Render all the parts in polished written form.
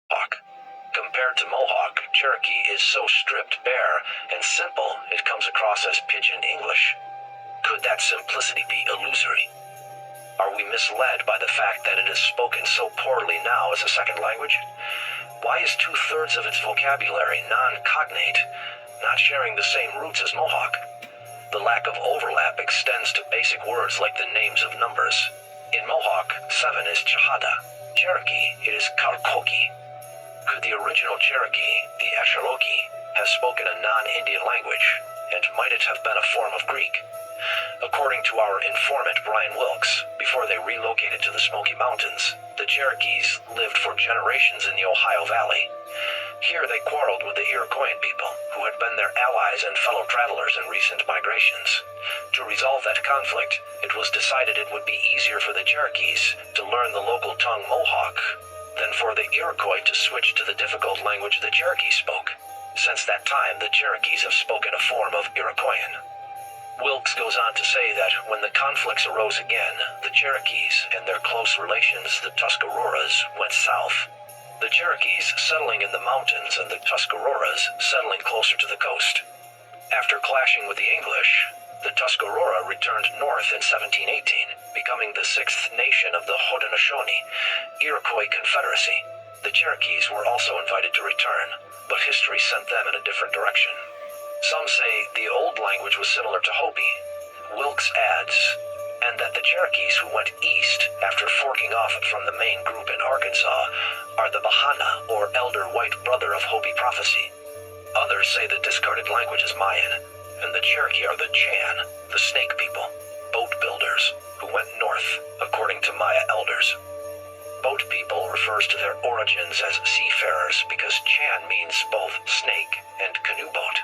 Mohawk. Compared to Mohawk, Cherokee is so stripped bare and simple it comes across as pidgin English. Could that simplicity be illusory? Are we misled by the fact that it is spoken so poorly now as a second language? Why is 2/3 of its vocabulary non-cognate, not sharing the same roots as Mohawk? The lack of overlap extends to basic words like the names of numbers. In Mohawk, 7 is Chahada. Cherokee, it is Cherokee. Could the original Cherokee, the Cherokee, have spoken a non-Indian language, and might it have been a form of Greek? According to our informant Brian Wilkes, before they relocated to the Smoky Mountains, the Cherokees lived for generations in the Ohio Valley. Here they quarreled with the Iroquois people, who had been their allies and fellow travelers in recent migrations. To resolve that conflict, it was decided it would be easier for the Cherokees to learn the local tongue Mohawk than for the Iroquois to switch to the difficult language the Cherokees spoke. Since that time, the Cherokees have spoken a form of Iroquoian. Wilkes goes on to say that when the conflicts arose again, the Cherokees and their close relations, the Tuscaroras, went south. The Cherokees settling in the mountains and the Tuscaroras settling closer to the coast. After clashing with the English, the Tuscarora returned north in 1718, becoming the 6th nation of the Haudenosaunee, Iroquois Confederacy. The Cherokees were also invited to return, but history sent them in a different direction. Some say the old language was similar to Hopi. Wilkes adds, and that the Cherokees who went east after forking off from the main group in Arkansas are the Bahana, or elder white brother of Hopi prophecy. Others say the discarded language is Mayan, and the Cherokee are the Chan, the snake people, boat builders, who went north, according to Maya elders. Boat people refers to their origins as seafarers because Chan means both snake and canoe boat.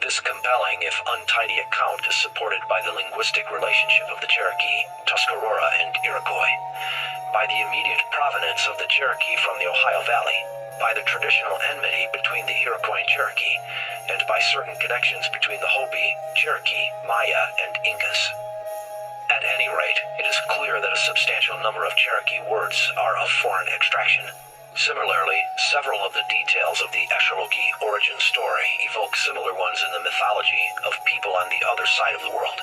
This compelling, if untidy account is supported by the linguistic relationship of the Cherokee, Tuscarora, and Iroquois, by the immediate provenance of the Cherokee from the Ohio Valley, by the traditional enmity between the Iroquois and Cherokee, and by certain connections between the Hopi, Cherokee, Maya, and Incas. At any rate, it is clear that a substantial number of Cherokee words are of foreign extraction. Similarly, several of the details of the Cherokee origin story evoke similar ones in the mythology of people on the other side of the world.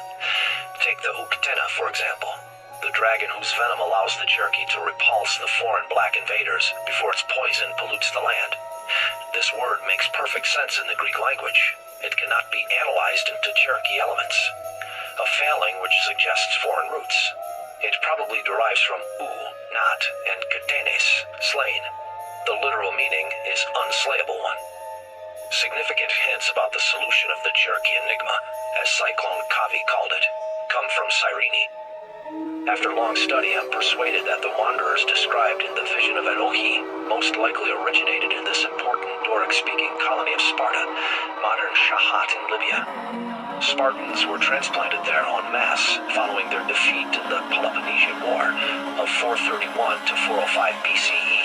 Take the Uktena, for example, the dragon whose venom allows the Cherokee to repulse the foreign black invaders before its poison pollutes the land. This word makes perfect sense in the Greek language. It cannot be analyzed into Cherokee elements, a failing which suggests foreign roots. It probably derives from u, not, and katenes, slain. The literal meaning is unslayable one. Significant hints about the solution of the Cherokee enigma, as Cyclone Kavi called it, come from Cyrene. After long study, I'm persuaded that the wanderers described in the vision of Enochi most likely originated in this important Doric-speaking colony of Sparta, modern Shahat in Libya. Spartans were transplanted there en masse following their defeat in the Peloponnesian War of 431 to 405 BCE.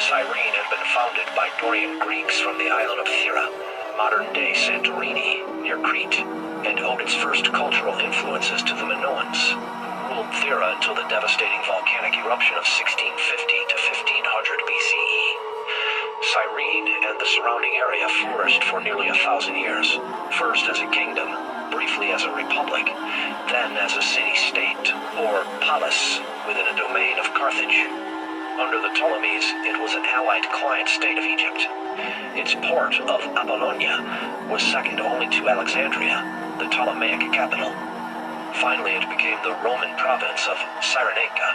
Cyrene had been founded by Dorian Greeks from the island of Thera, modern-day Santorini, near Crete, and owed its first cultural influences to the Minoans, who ruled Thera until the devastating volcanic eruption of 1650 to 1500 BCE. Cyrene and the surrounding area flourished for nearly 1,000 years, first as a kingdom, briefly as a republic, then as a city-state, or polis, within a domain of Carthage. Under the Ptolemies, it was an allied client state of Egypt. Its port of Apollonia was second only to Alexandria, the Ptolemaic capital. Finally, it became the Roman province of Cyrenaica.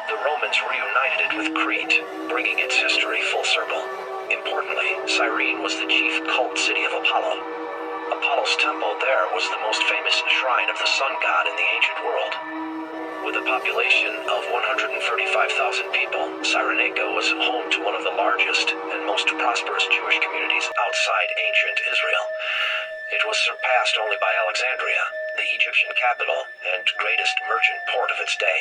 The Romans reunited it with Crete, bringing its history full circle. Importantly, Cyrene was the chief cult city of Apollo. Apollo's temple there was the most famous shrine of the sun god in the ancient world. With a population of 135,000 people, Cyrenaica was home to one of the largest and most prosperous Jewish communities outside ancient Israel. It was surpassed only by Alexandria, the Egyptian capital and greatest merchant port of its day.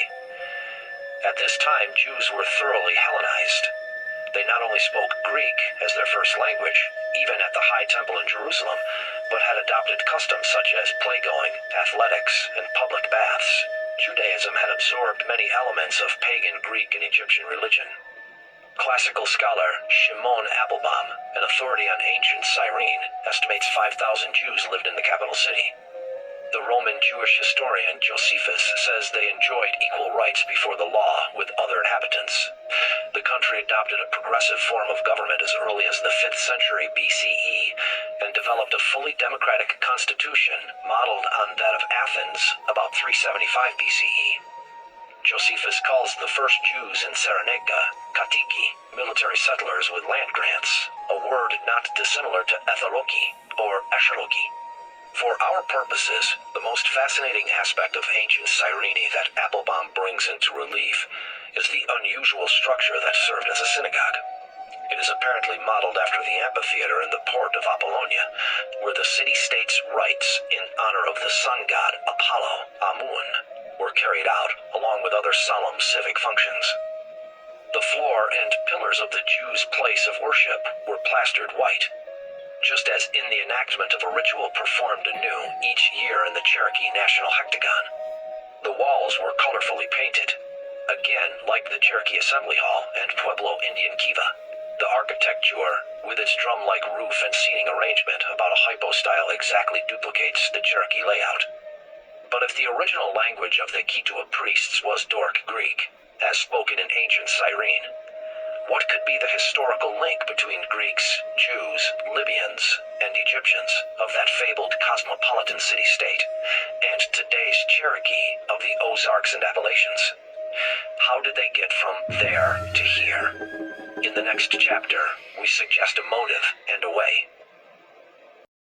At this time, Jews were thoroughly Hellenized. They not only spoke Greek as their first language, even at the High Temple in Jerusalem, but had adopted customs such as playgoing, athletics, and public baths. Judaism had absorbed many elements of pagan Greek and Egyptian religion. Classical scholar Shimon Applebaum, an authority on ancient Cyrene, estimates 5,000 Jews lived in the capital city. The Roman Jewish historian Josephus says they enjoyed equal rights before the law with other inhabitants. The country adopted a progressive form of government as early as the 5th century BCE and developed a fully democratic constitution modeled on that of Athens about 375 BCE. Josephus calls the first Jews in Cyrenaica Katiki, military settlers with land grants, a word not dissimilar to Cherokee or Cherokee. For our purposes, the most fascinating aspect of ancient Cyrene that Applebaum brings into relief is the unusual structure that served as a synagogue. It is apparently modeled after the amphitheater in the port of Apollonia, where the city-state's rites in honor of the sun god Apollo, Amun, were carried out, along with other solemn civic functions. The floor and pillars of the Jews' place of worship were plastered white, just as in the enactment of a ritual performed anew each year in the Cherokee National Hectagon. The walls were colorfully painted, again like the Cherokee Assembly Hall and Pueblo Indian Kiva. The architecture, with its drum-like roof and seating arrangement about a hypo-style, exactly duplicates the Cherokee layout. But if the original language of the Kitua priests was Doric Greek, as spoken in ancient Cyrene, what could be the historical link between Greeks, Jews, Libyans, and Egyptians of that fabled cosmopolitan city-state and today's Cherokee of the Ozarks and Appalachians? How did they get from there to here? In the next chapter, we suggest a motive and a way.